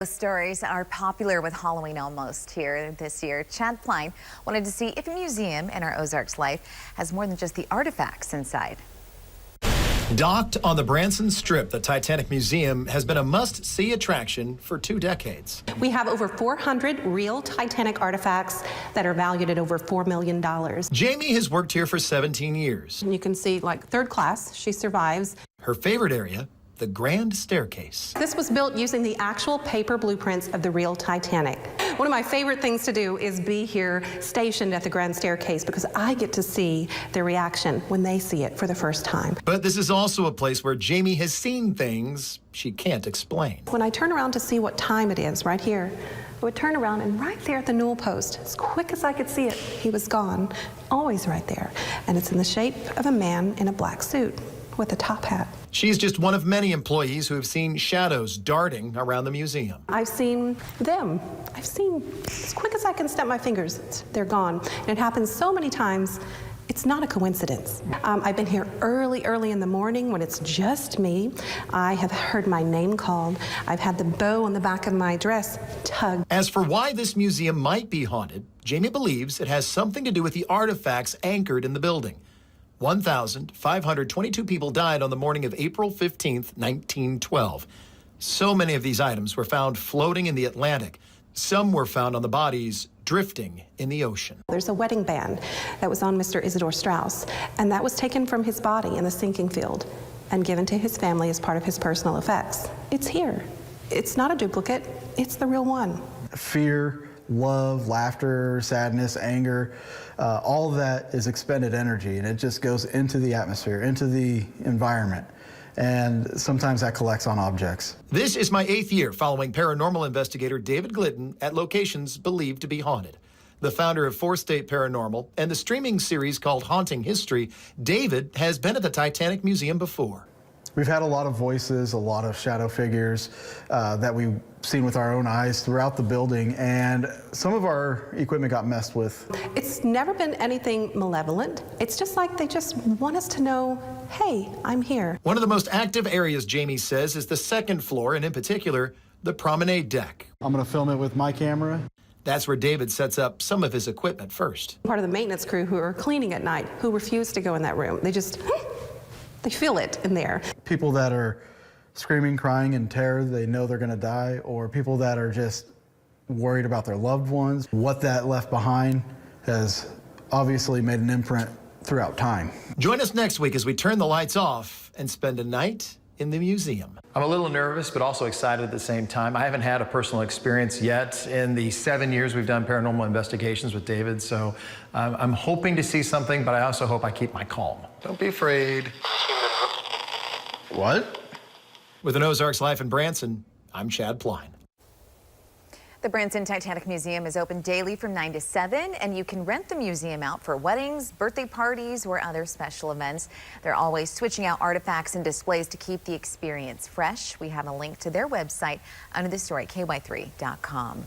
Stories are popular with Halloween almost here this year. Chad Pline wanted to see if a museum in our Ozarks life has more than just the artifacts inside. Docked on the Branson Strip, the Titanic Museum has been a must-see attraction for 2 decades. We have over 400 real Titanic artifacts that are valued at over $4 million. Jamie has worked here for 17 years. You can see, like, third class, she survives. Her favorite area, the Grand Staircase. This was built using the actual paper blueprints of the real Titanic. One of my favorite things to do is be here stationed at the Grand Staircase because I get to see their reaction when they see it for the first time. But this is also a place where Jamie has seen things she can't explain. When I turn around to see what time it is right here, I would turn around and right there at the newel post, as quick as I could see it, he was gone, always right there. And it's in the shape of a man in a black suit with a top hat. She's just one of many employees who have seen shadows darting around the museum. I've seen them. I've seen, as quick as I can snap my fingers, they're gone. And it happens so many times, it's not a coincidence. I've been here early in the morning when it's just me. I have heard my name called. I've had the bow on the back of my dress tugged. As for why this museum might be haunted, Jamie believes it has something to do with the artifacts anchored in the building. 1,522 people died on the morning of April 15th, 1912. So many of these items were found floating in the Atlantic. Some were found on the bodies drifting in the ocean. There's a wedding band that was on Mr. Isidore Straus, and that was taken from his body in the sinking field and given to his family as part of his personal effects. It's here. It's not a duplicate. It's the real one. Fear, love, laughter, sadness, anger, all of that is expended energy, and it just goes into the atmosphere, into the environment, and sometimes that collects on objects. This is my 8th year following paranormal investigator David Glidden at locations believed to be haunted. The founder of 4 State Paranormal and the streaming series called Haunting History, David has been at the Titanic Museum before. We've had a lot of voices, a lot of shadow figures that we've seen with our own eyes throughout the building, and some of our equipment got messed with. It's never been anything malevolent. It's just like they just want us to know, hey, I'm here. One of the most active areas, Jamie says, is the 2nd floor, and in particular, the promenade deck. I'm going to film it with my camera. That's where David sets up some of his equipment first. Part of the maintenance crew who are cleaning at night, who refuse to go in that room. They feel it in there. People that are screaming, crying in terror, they know they're going to die, or people that are just worried about their loved ones. What that left behind has obviously made an imprint throughout time. Join us next week as we turn the lights off and spend a night in the museum. I'm a little nervous, but also excited at the same time. I haven't had a personal experience yet in the 7 years we've done paranormal investigations with David, so I'm hoping to see something, but I also hope I keep my calm. Don't be afraid. What? With an Ozarks Life in Branson, I'm Chad Pline. The Branson Titanic Museum is open daily from 9 to 7, and you can rent the museum out for weddings, birthday parties, or other special events. They're always switching out artifacts and displays to keep the experience fresh. We have a link to their website under the story, ky3.com.